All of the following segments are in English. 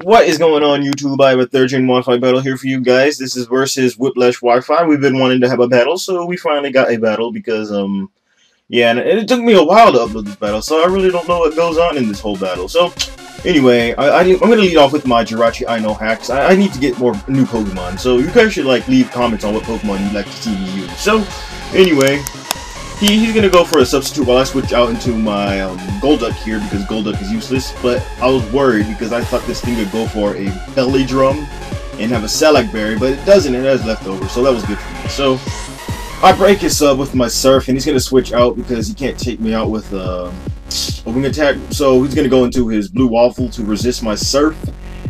What is going on, YouTube? I have a third-gen Wi-Fi battle here for you guys. This is versus Whiplash Wi-Fi. We've been wanting to have a battle, so we finally got a battle because, yeah, and it took me a while to upload this battle, so I really don't know what goes on in this whole battle. So, anyway, I'm going to lead off with my Jirachi Aino hacks. I need to get more new Pokemon, so you guys should, leave comments on what Pokemon you'd like to see me use. So, anyway, he's gonna go for a substitute while I switch out into my Golduck here because Golduck is useless. But I was worried because I thought this thing would go for a Belly Drum and have a Salac Berry, but it doesn't. It has leftovers, so that was good for me. So I break his sub with my Surf, and he's gonna switch out because he can't take me out with a wing attack. So he's gonna go into his Blue Waffle to resist my Surf.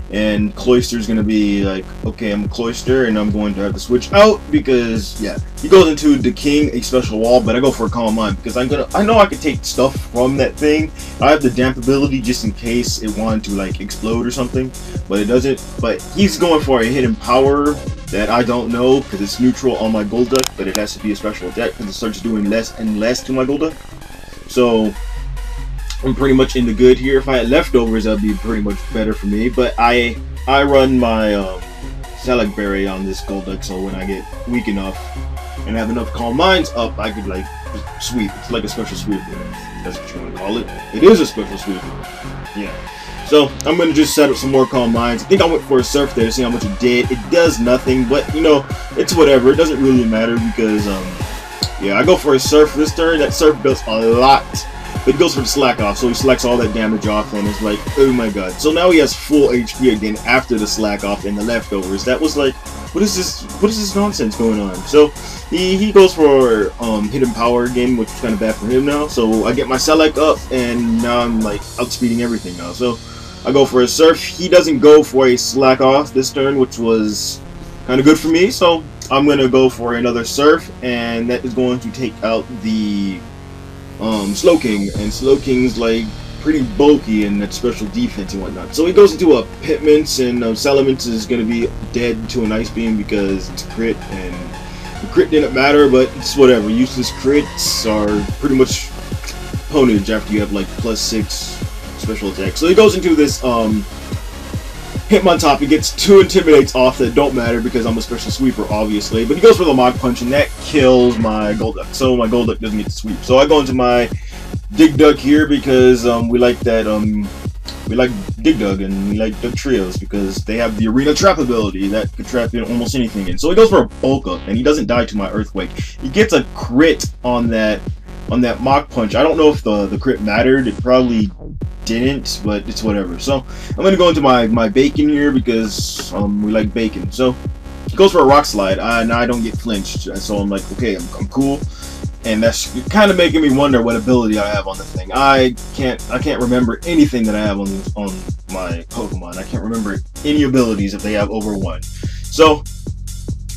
And Cloyster's gonna be like, okay, I'm a Cloyster, and I'm going to have to switch out because, yeah, he goes into the King, a special wall, but I go for a Calm Mind because I know I could take stuff from that thing. I have the damp ability just in case it wanted to explode or something, but it doesn't. But he's going for a hidden power that I don't know because it's neutral on my Golduck, but it has to be a special attack because it starts doing less and less to my Golduck. So I'm pretty much in the good here. If I had leftovers, that'd be pretty much better for me. But I run my Salac Berry on this Golduck, so when I get weak enough and have enough Calm Minds up, I could sweep. It's like a special sweep. That's what you want to call it. It is a special sweep. Yeah. So I'm gonna just set up some more Calm Minds. I think I went for a Surf there to see how much it did. It does nothing, but you know, it's whatever. It doesn't really matter because yeah, I go for a Surf this turn. That Surf does a lot. But he goes for the slack off, so he selects all that damage off, and it's like, oh my god. So now he has full HP again after the slack off and the leftovers. That was like, what is this nonsense going on? So he goes for hidden power again, which is kind of bad for him now. So I get my Salac up, and now I'm outspeeding everything now. So I go for a Surf. He doesn't go for a slack off this turn, which was kind of good for me. So I'm gonna go for another Surf, and that is going to take out the Slowking, and Slowking's pretty bulky and that special defense and whatnot. So he goes into a Pitments, and Salamence is going to be dead to an Ice Beam because it's a crit, and the crit didn't matter, but it's whatever. Useless crits are pretty much ponage after you have +6 special attack. So he goes into this Hitmontop. He gets 2 Intimidates off that don't matter because I'm a special sweeper, obviously. But he goes for the Mach Punch, and that kills my Golduck. So my Golduck doesn't get to sweep. So I go into my Digduck here because we like that. We like Digdug and we like Dugtrios because they have the Arena Trap ability that could trap in almost anything in. So he goes for a Bulk Up, and he doesn't die to my Earthquake. He gets a crit on that Mach Punch. I don't know if the crit mattered. It probably didn't, but it's whatever. So I'm gonna go into my Bacon here because we like bacon. So he goes for a Rock Slide, and I don't get flinched. So I'm like, okay, I'm cool. And that's kind of making me wonder what ability I have on the thing. I can't remember anything that I have on my Pokemon. I can't remember any abilities if they have over 1. So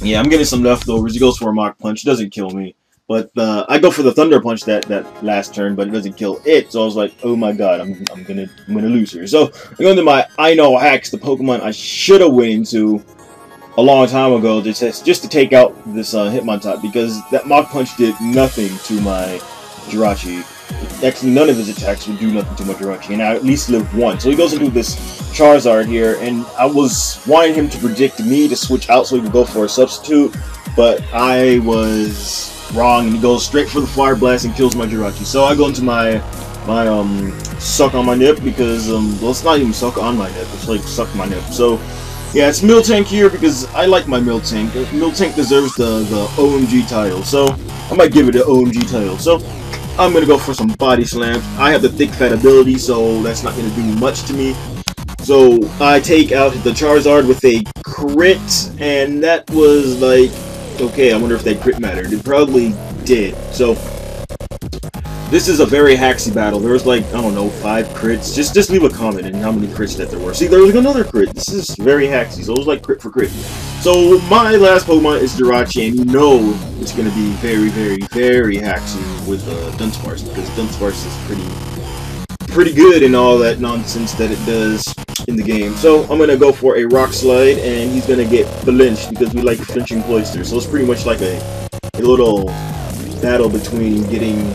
yeah, I'm getting some leftovers. He goes for a Mach Punch. It doesn't kill me. But I go for the Thunder Punch that last turn, but it doesn't kill it. So I was like, oh my god, I'm gonna lose here. So I'm going to my Aino hacks, the Pokemon I should have went into a long time ago, just to take out this Hitmontop, because that Mach Punch did nothing to my Jirachi. Actually, none of his attacks would do nothing to my Jirachi, and I at least lived 1. So he goes into this Charizard here, and I was wanting him to predict me to switch out so he could go for a substitute, but I was wrong, and he goes straight for the Fire Blast and kills my Jirachi. So I go into my Suck on my Nip because well, it's not even Suck on my Nip, it's like Suck my Nip. So yeah, it's Miltank here because I like my Miltank. Miltank deserves the OMG title, so I might give it an OMG title. So I'm gonna go for some Body Slams. I have the Thick Fat ability, so that's not gonna do much to me. So I take out the Charizard with a crit, and that was okay, I wonder if that crit mattered. It probably did. So this is a very hacksy battle. There was I don't know, 5 crits. Just leave a comment and how many crits that there were. See, there was another crit. This is very hacksy, so it was crit for crit. So my last Pokemon is Jirachi, and you know it's going to be very, very, very hacksy with Dunsparce, because Dunsparce is pretty good in all that nonsense that it does in the game. So I'm going to go for a Rock Slide, and he's going to get flinched because we like flinching Cloyster. So it's pretty much like a little battle between getting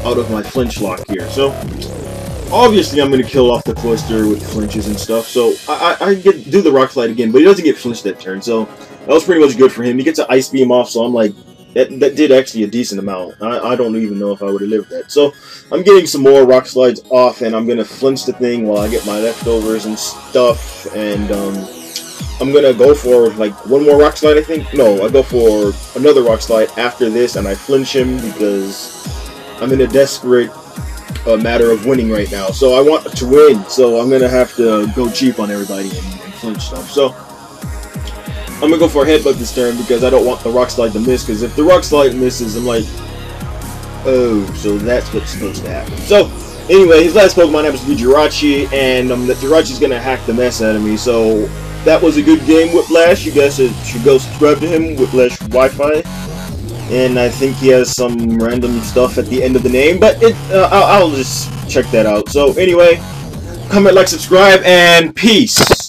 out of my flinch lock here. So obviously I'm gonna kill off the Cloister with flinches and stuff, so I do the Rock Slide again, but he doesn't get flinched that turn, so that was pretty much good for him. He gets an Ice Beam off, so I'm like, that did actually a decent amount. I don't even know if I would have lived that. So I'm getting some more Rock Slides off, and I'm gonna flinch the thing while I get my leftovers and stuff, and I'm gonna go for like one more Rock Slide, I think. No, I go for another Rock Slide after this, and I flinch him because I'm in a desperate matter of winning right now. So I want to win, so I'm gonna have to go cheap on everybody and flinch stuff. So I'm gonna go for a headbutt this turn because I don't want the Rock Slide to miss, because if the Rock Slide misses, I'm like, oh, so that's what's supposed to happen. So anyway, his last Pokemon happens to be Jirachi, and that Jirachi's gonna hack the mess out of me. So that was a good game, Whiplash. You guys should go subscribe to him, Whiplash Wi-Fi. And I think he has some random stuff at the end of the name, but I'll just check that out. So anyway, comment, like, subscribe, and peace!